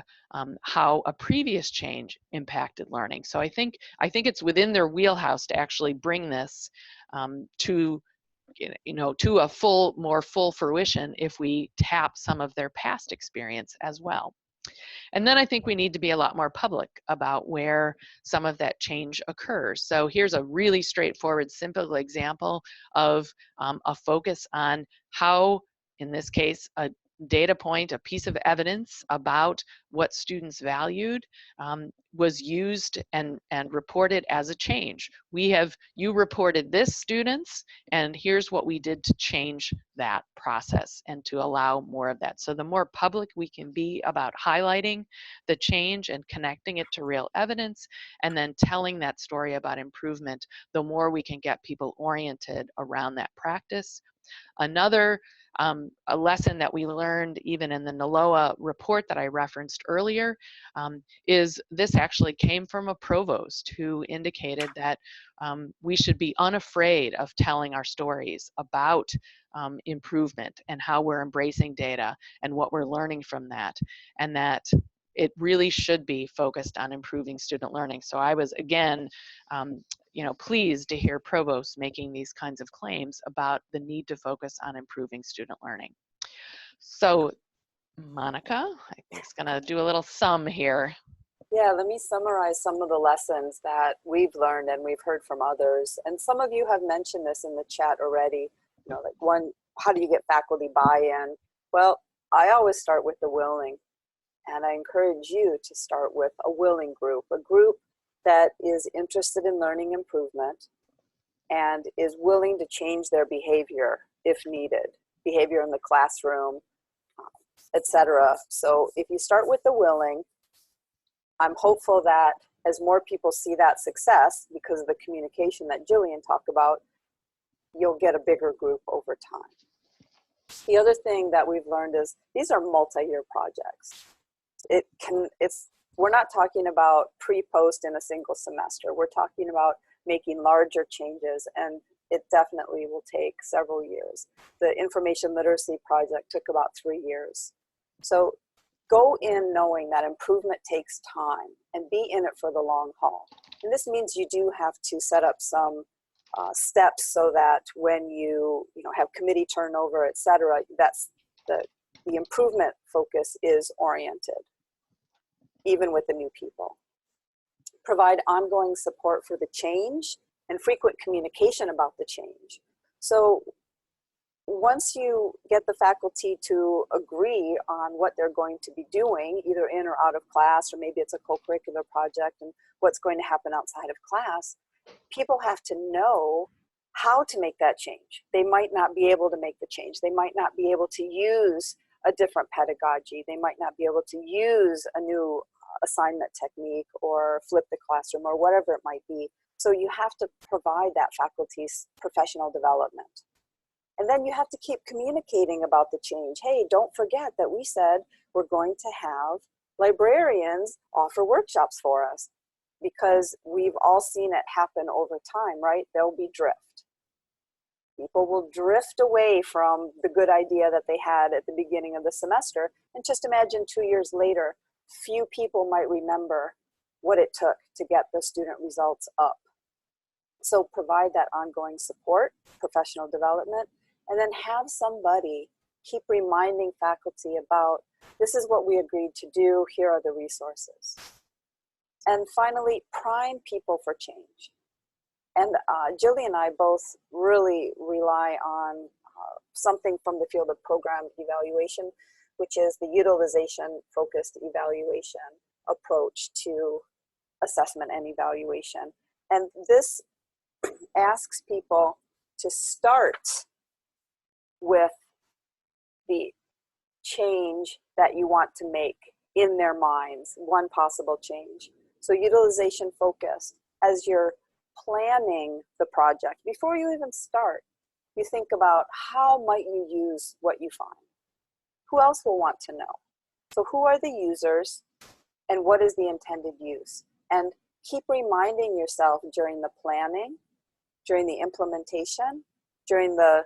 how a previous change impacted learning. So I think it's within their wheelhouse to actually bring this to a more full fruition if we tap some of their past experience as well. And then I think we need to be a lot more public about where some of that change occurs. So here's a really straightforward, simple example of a focus on how, in this case, a data point, a piece of evidence about what students valued was used and reported as a change. You reported this, students, and here's what we did to change that process and to allow more of that. So the more public we can be about highlighting the change and connecting it to real evidence, and then telling that story about improvement, the more we can get people oriented around that practice. Another a lesson that we learned even in the NALOA report that I referenced earlier is this actually came from a provost who indicated that we should be unafraid of telling our stories about improvement and how we're embracing data and what we're learning from that, and that it really should be focused on improving student learning. So I was, again, pleased to hear provosts making these kinds of claims about the need to focus on improving student learning. So Monica, I think, is going to do a little sum here. Yeah, let me summarize some of the lessons that we've learned and we've heard from others. And some of you have mentioned this in the chat already. Like one, how do you get faculty buy-in? Well, I always start with the willing. And I encourage you to start with a willing group, a group that is interested in learning improvement and is willing to change their behavior if needed, behavior in the classroom, etc. So if you start with the willing, I'm hopeful that as more people see that success, because of the communication that Jillian talked about, you'll get a bigger group over time. The other thing that we've learned is these are multi-year projects. We're not talking about pre-post in a single semester. We're talking about making larger changes, and it definitely will take several years. The information literacy project took about 3 years. So go in knowing that improvement takes time and be in it for the long haul. And this means you do have to set up some steps so that when you have committee turnover, et cetera, that's the improvement focus is oriented, even with the new people. Provide ongoing support for the change and frequent communication about the change. So once you get the faculty to agree on what they're going to be doing, either in or out of class, or maybe it's a co-curricular project and what's going to happen outside of class, people have to know how to make that change. They might not be able to make the change. They might not be able to use a different pedagogy. They might not be able to use a new assignment technique or flip the classroom or whatever it might be. So you have to provide that faculty's professional development. And then you have to keep communicating about the change. Hey, don't forget that we said we're going to have librarians offer workshops for us, because we've all seen it happen over time, right? There'll be drift. People will drift away from the good idea that they had at the beginning of the semester. And just imagine 2 years later, few people might remember what it took to get the student results up. So provide that ongoing support, professional development, and then have somebody keep reminding faculty about, this is what we agreed to do, here are the resources. And finally, prime people for change. And Jillian and I both really rely on something from the field of program evaluation, which is the utilization focused evaluation approach to assessment and evaluation. And this asks people to start with the change that you want to make in their minds, one possible change. So utilization focused, as you're planning the project, before you even start, you think about how might you use what you find? Who else will want to know? So who are the users and what is the intended use? And keep reminding yourself during the planning, during the implementation, during the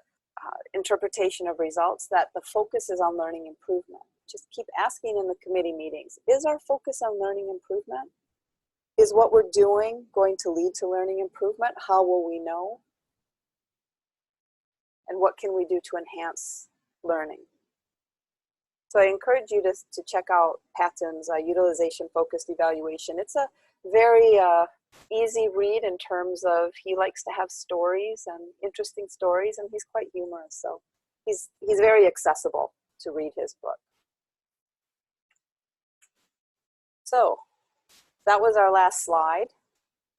interpretation of results, that the focus is on learning improvement. Just keep asking in the committee meetings, is our focus on learning improvement? Is what we're doing going to lead to learning improvement? How will we know? And what can we do to enhance learning? So I encourage you to check out Patton's utilization focused evaluation. It's a very easy read in terms of, he likes to have stories and interesting stories, and he's quite humorous. So he's very accessible to read his book. So that was our last slide,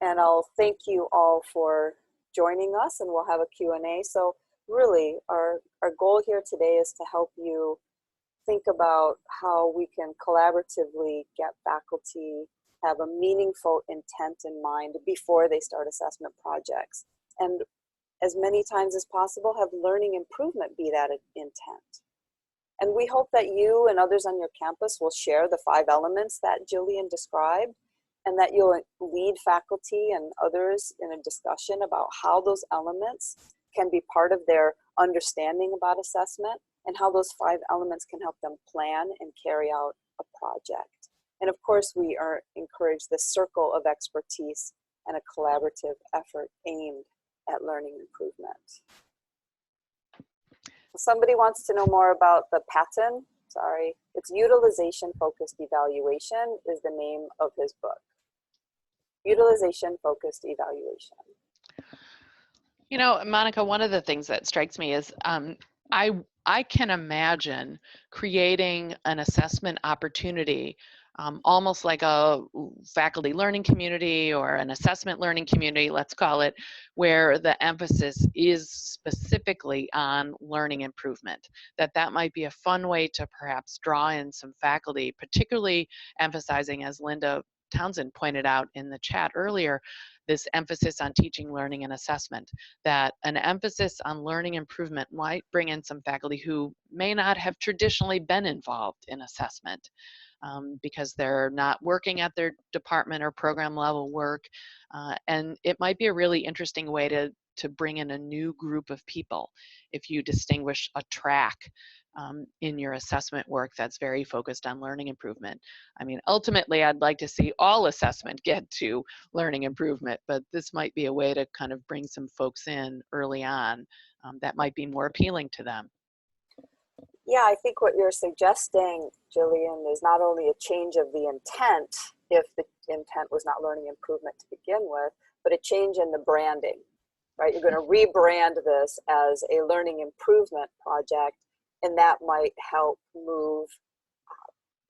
and I'll thank you all for joining us, and we'll have a Q&A. So really, our goal here today is to help you think about how we can collaboratively get faculty have a meaningful intent in mind before they start assessment projects. And as many times as possible, have learning improvement be that intent. And we hope that you and others on your campus will share the 5 elements that Jillian described, and that you'll lead faculty and others in a discussion about how those elements can be part of their understanding about assessment, and how those 5 elements can help them plan and carry out a project. And of course, we encourage this circle of expertise and a collaborative effort aimed at learning improvement. If somebody wants to know more about the Patton, it's Utilization Focused Evaluation is the name of his book. Utilization Focused Evaluation. You know, Monica, one of the things that strikes me is I can imagine creating an assessment opportunity, almost like a faculty learning community or an assessment learning community, let's call it, where the emphasis is specifically on learning improvement. That might be a fun way to perhaps draw in some faculty, particularly emphasizing, as Linda Townsend pointed out in the chat earlier, this emphasis on teaching, learning, and assessment, that an emphasis on learning improvement might bring in some faculty who may not have traditionally been involved in assessment because they're not working at their department or program level work. And it might be a really interesting way to bring in a new group of people if you distinguish a track in your assessment work that's very focused on learning improvement. I mean, ultimately, I'd like to see all assessment get to learning improvement, but this might be a way to kind of bring some folks in early on that might be more appealing to them. Yeah, I think what you're suggesting, Jillian, is not only a change of the intent, if the intent was not learning improvement to begin with, but a change in the branding, right? You're going to rebrand this as a learning improvement project, and that might help move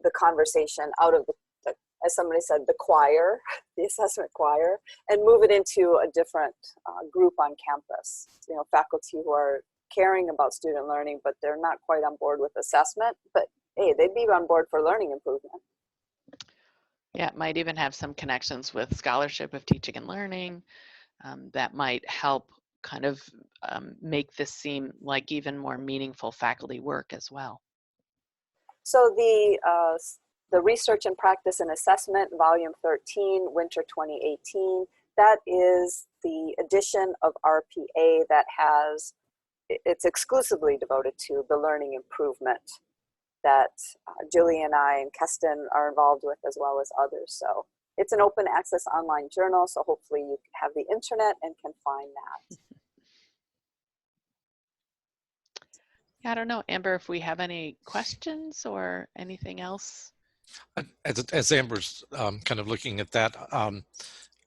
the conversation out of the, as somebody said, the choir, the assessment choir, and move it into a different group on campus. You know, faculty who are caring about student learning, but they're not quite on board with assessment, but hey, they'd be on board for learning improvement. Yeah, it might even have some connections with scholarship of teaching and learning that might help kind of make this seem like even more meaningful faculty work as well. So the Research and Practice in Assessment, Volume 13, Winter 2018, that is the edition of RPA that has, it's exclusively devoted to the learning improvement that Jillian and I and Keston are involved with, as well as others. So it's an open access online journal, so hopefully you have the internet and can find that. Yeah, I don't know, Amber, if we have any questions or anything else. As Amber's kind of looking at that,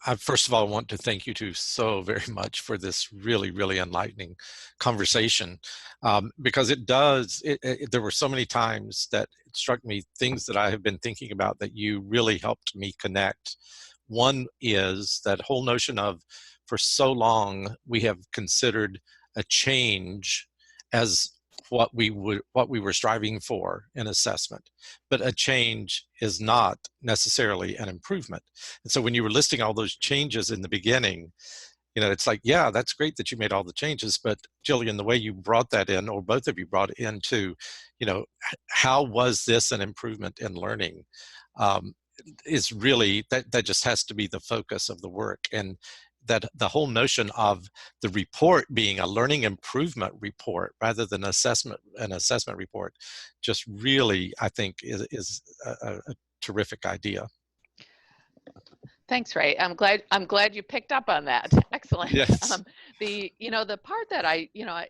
I first of all want to thank you two so very much for this really, really enlightening conversation, because there were so many times that it struck me things that I have been thinking about that you really helped me connect. One is that whole notion of, for so long, we have considered a change as what we were striving for in assessment, but a change is not necessarily an improvement. And so when you were listing all those changes in the beginning, you know, it's like, yeah, that's great that you made all the changes, but Jillian, the way you brought that in, or both of you brought it into, you know, how was this an improvement in learning? Is really, that just has to be the focus of the work. And that the whole notion of the report being a learning improvement report rather than an assessment report, just really, I think, is a terrific idea. Thanks, Ray. I'm glad you picked up on that. Excellent. Yes. The part that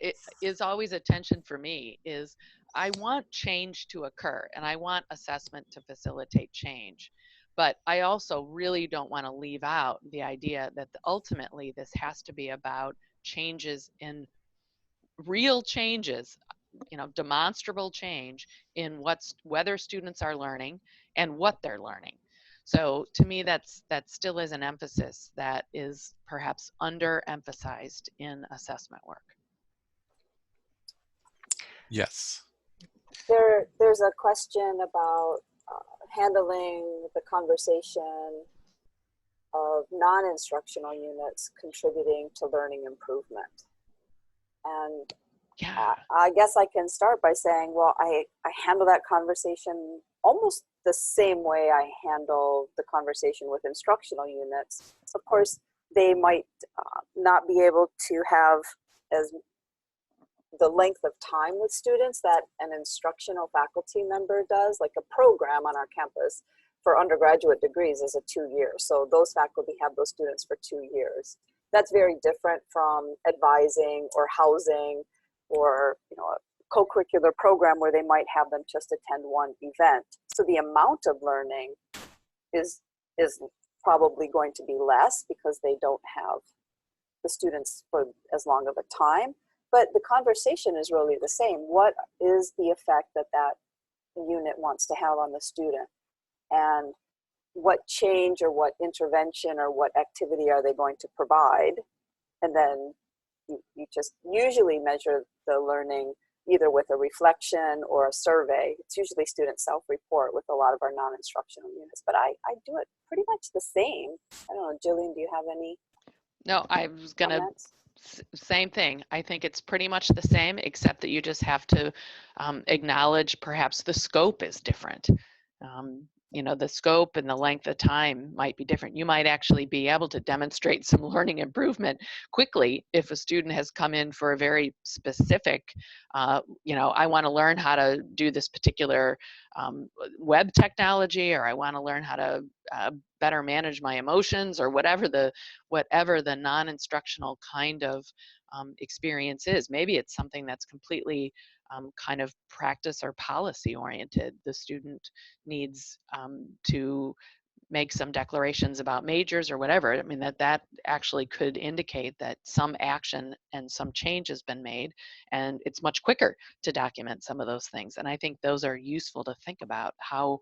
it is always a tension for me is I want change to occur and I want assessment to facilitate change. But I also really don't want to leave out the idea that ultimately this has to be about changes in real changes, demonstrable change in whether students are learning and what they're learning. So to me, that still is an emphasis that is perhaps underemphasized in assessment work. Yes. There's a question about handling the conversation of non-instructional units contributing to learning improvement. And yeah. I guess I can start by saying, well, I handle that conversation almost the same way I handle the conversation with instructional units. Of course, they might not be able to have as the length of time with students that an instructional faculty member does. Like a program on our campus for undergraduate degrees is a 2 years. So those faculty have those students for 2 years. That's very different from advising or housing or a co-curricular program where they might have them just attend one event. So the amount of learning is probably going to be less because they don't have the students for as long of a time. But the conversation is really the same. What is the effect that unit wants to have on the student? And what change or what intervention or what activity are they going to provide? And then you just usually measure the learning either with a reflection or a survey. It's usually student self-report with a lot of our non-instructional units, but I do it pretty much the same. I don't know, Jillian, do you have any No, I was going to, comments? same thing. I think it's pretty much the same, except that you just have to acknowledge perhaps the scope is different. You know, the scope and the length of time might be different. You might actually be able to demonstrate some learning improvement quickly if a student has come in for a very specific, you know, I want to learn how to do this particular web technology, or I want to learn how to better manage my emotions, or whatever the non-instructional kind of experience is. Maybe it's something that's completely kind of practice or policy oriented. The student needs to make some declarations about majors or whatever. I mean, that actually could indicate that some action and some change has been made, and it's much quicker to document some of those things. And I think those are useful to think about, how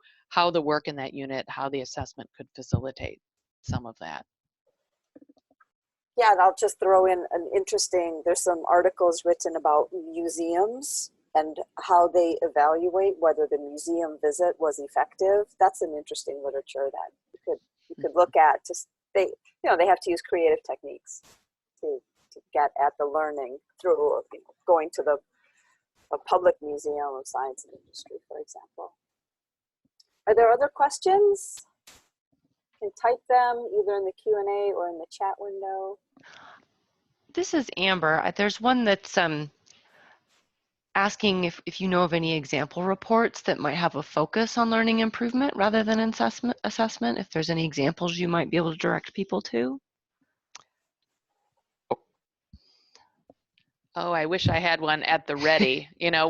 the work in that unit, how the assessment could facilitate some of that. Yeah, and I'll just throw in an interesting, there's some articles written about museums and how they evaluate whether the museum visit was effective. That's an interesting literature that you could look at. Just they have to use creative techniques to get at the learning through going to a public museum of science and industry, for example. Are there other questions? You can type them either in the Q&A or in the chat window. This is Amber. There's one that's asking if you know of any example reports that might have a focus on learning improvement rather than assessment, if there's any examples you might be able to direct people to. Oh, I wish I had one at the ready. You know,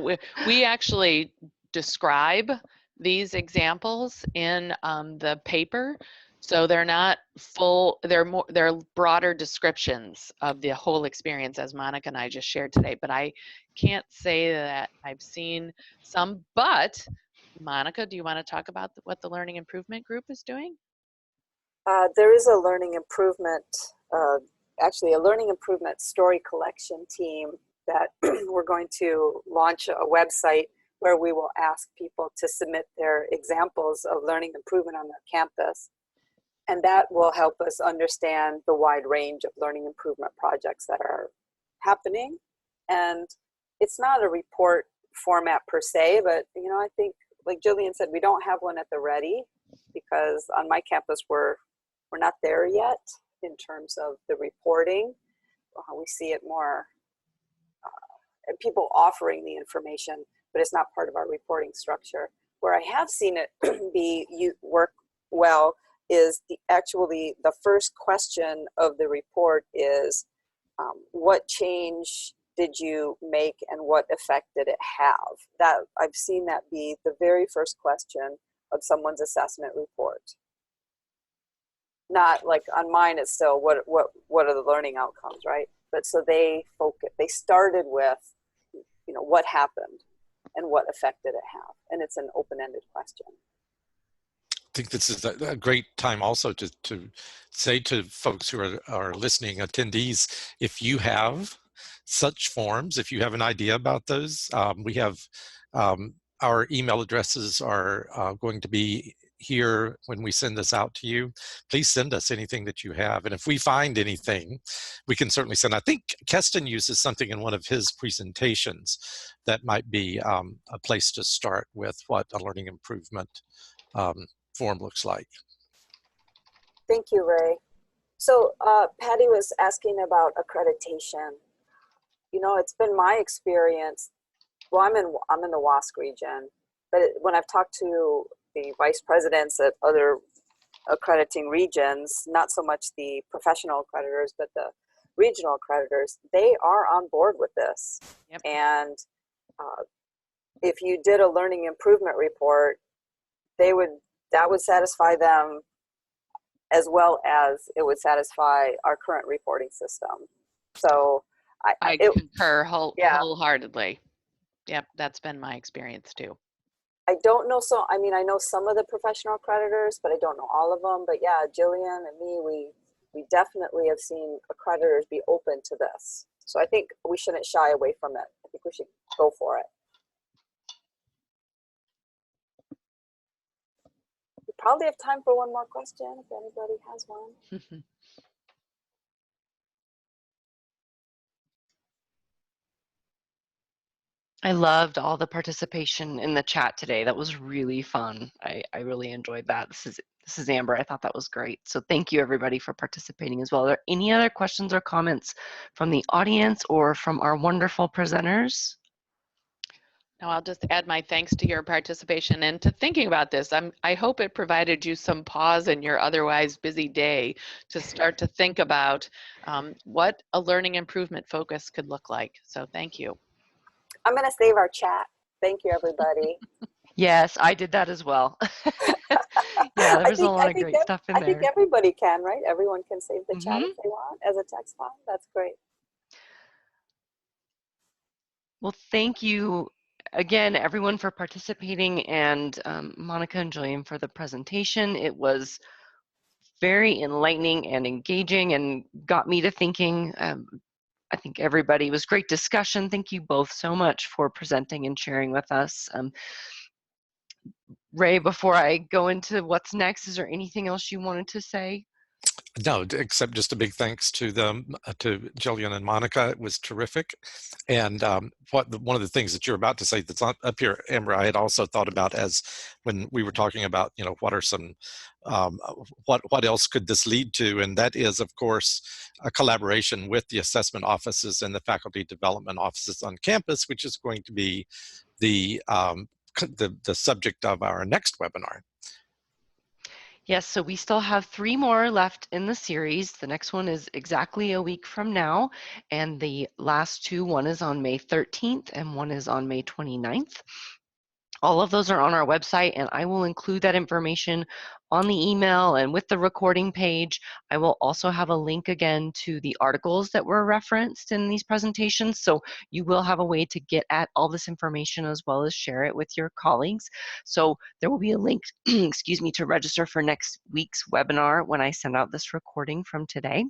we actually describe these examples in the paper, so they're not full. They're broader descriptions of the whole experience, as Monica and I just shared today. But I can't say that I've seen some. But Monica, do you want to talk about what the Learning Improvement Group is doing? There is a learning improvement. Actually, a learning improvement story collection team that we're going to launch a website where we will ask people to submit their examples of learning improvement on their campus. And that will help us understand the wide range of learning improvement projects that are happening. And it's not a report format per se, but I think, like Jillian said, we don't have one at the ready because on my campus we're not there yet in terms of the reporting. We see it more people offering the information, but it's not part of our reporting structure. Where I have seen it work well is actually the first question of the report is, what change did you make and what effect did it have? That I've seen that be the very first question of someone's assessment report. Not like on mine, it's still what are the learning outcomes, right? But so they started with, what happened and what effect did it have? And it's an open-ended question. I think this is a great time also to say to folks who are listening, attendees, if you have such forms, if you have an idea about those, we have our email addresses are going to be here when we send this out to you. Please send us anything that you have. And if we find anything, we can certainly send. I think Keston uses something in one of his presentations that might be a place to start with what a learning improvement form looks like. Thank you, Ray. So Patty was asking about accreditation. It's been my experience. Well, I'm in the WASC region, but when I've talked to the vice presidents at other accrediting regions, not so much the professional accreditors, but the regional accreditors, they are on board with this. Yep. And if you did a learning improvement report, that would satisfy them as well as it would satisfy our current reporting system. So I concur wholeheartedly. Yep, that's been my experience too. I don't know. So, I know some of the professional accreditors, but I don't know all of them. But yeah, Jillian and me, we definitely have seen accreditors be open to this. So I think we shouldn't shy away from it. I think we should go for it. We probably have time for one more question if anybody has one. I loved all the participation in the chat today. That was really fun. I really enjoyed that. This is Amber. I thought that was great. So thank you everybody for participating as well. Are there any other questions or comments from the audience or from our wonderful presenters? No, I'll just add my thanks to your participation and to thinking about this. I hope it provided you some pause in your otherwise busy day to start to think about what a learning improvement focus could look like. So thank you. I'm going to save our chat. Thank you, everybody. Yes, I did that as well. Yeah, there was a lot of great stuff in there. I think everybody can, right? Everyone can save the chat Mm-hmm. if they want as a text file. That's great. Well, thank you again, everyone, for participating, and Monica and Jillian for the presentation. It was very enlightening and engaging and got me to thinking. I think everybody, it was great discussion. Thank you both so much for presenting and sharing with us. Ray, before I go into what's next, is there anything else you wanted to say? No, except just a big thanks to them, to Jillian and Monica. It was terrific. And one of the things that you're about to say that's up here, Amber, I had also thought about as when we were talking about, you know, what are some, what else could this lead to? And that is, of course, a collaboration with the assessment offices and the faculty development offices on campus, which is going to be the subject of our next webinar. Yes, so we still have 3 more left in the series. The next one is exactly a week from now, and the last 2, one is on May 13th and one is on May 29th. All of those are on our website, and I will include that information on the email and with the recording page. I will also have a link again to the articles that were referenced in these presentations, so you will have a way to get at all this information as well as share it with your colleagues. So there will be a link, excuse me, to register for next week's webinar when I send out this recording from today.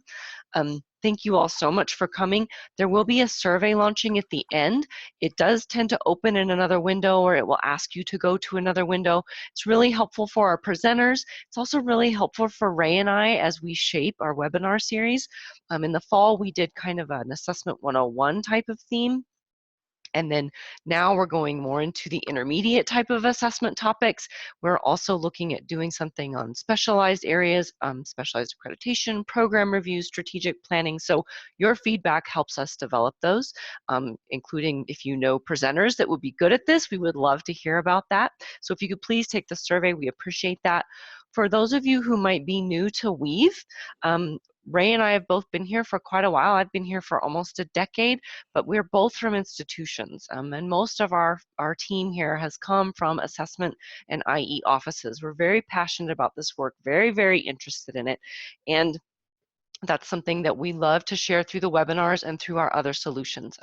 Thank you all so much for coming. There will be a survey launching at the end. It does tend to open in another window, or it will ask you to go to another window. It's really helpful for our presenters. It's also really helpful for Ray and I as we shape our webinar series. In the fall, we did kind of an Assessment 101 type of theme. And then now we're going more into the intermediate type of assessment topics. We're also looking at doing something on specialized areas, specialized accreditation, program reviews, strategic planning. So your feedback helps us develop those, including if you know presenters that would be good at this, we would love to hear about that. So if you could please take the survey, we appreciate that. For those of you who might be new to Weave, Ray and I have both been here for quite a while. I've been here for almost a decade, but we're both from institutions. And most of our team here has come from assessment and IE offices. We're very passionate about this work, very, very interested in it. And that's something that we love to share through the webinars and through our other solutions.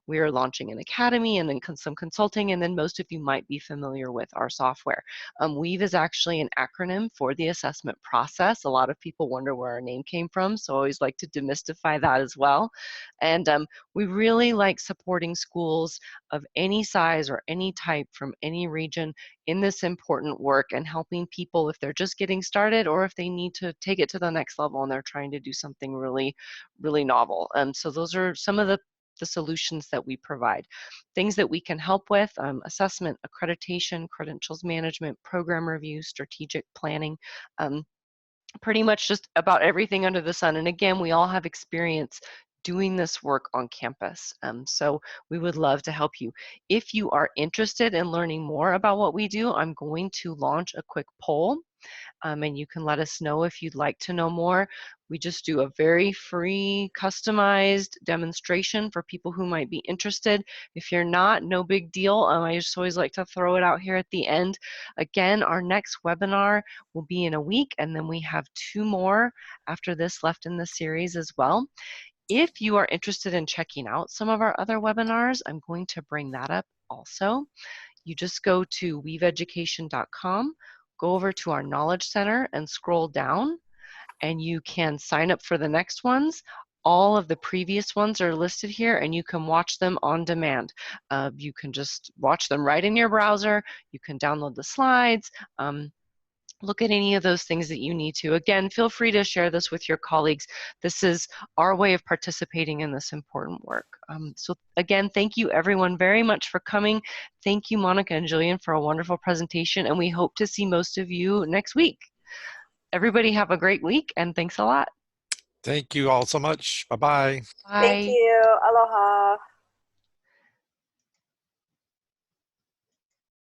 We are launching an academy and then some consulting, and then most of you might be familiar with our software. Weave is actually an acronym for the assessment process. A lot of people wonder where our name came from, so I always like to demystify that as well. And we really like supporting schools of any size or any type from any region in this important work and helping people if they're just getting started or if they need to take it to the next level and they're trying to do something really, really novel. So those are some of the solutions that we provide. Things that we can help with, assessment, accreditation, credentials management, program review, strategic planning, pretty much just about everything under the sun. And again, we all have experience doing this work on campus. So we would love to help you. If you are interested in learning more about what we do, I'm going to launch a quick poll. And you can let us know if you'd like to know more. We just do a very free, customized demonstration for people who might be interested. If you're not, no big deal. I just always like to throw it out here at the end. Again, our next webinar will be in a week, and then we have 2 more after this left in the series as well. If you are interested in checking out some of our other webinars, I'm going to bring that up also. You just go to weaveeducation.com, go over to our Knowledge Center and scroll down, and you can sign up for the next ones. All of the previous ones are listed here, and you can watch them on demand. You can just watch them right in your browser. You can download the slides. Look at any of those things that you need to. Again, feel free to share this with your colleagues. This is our way of participating in this important work. So again, thank you everyone very much for coming. Thank you, Monica and Jillian, for a wonderful presentation, and we hope to see most of you next week. Everybody have a great week, and thanks a lot. Thank you all so much. Bye-bye. Bye. Thank you. Aloha.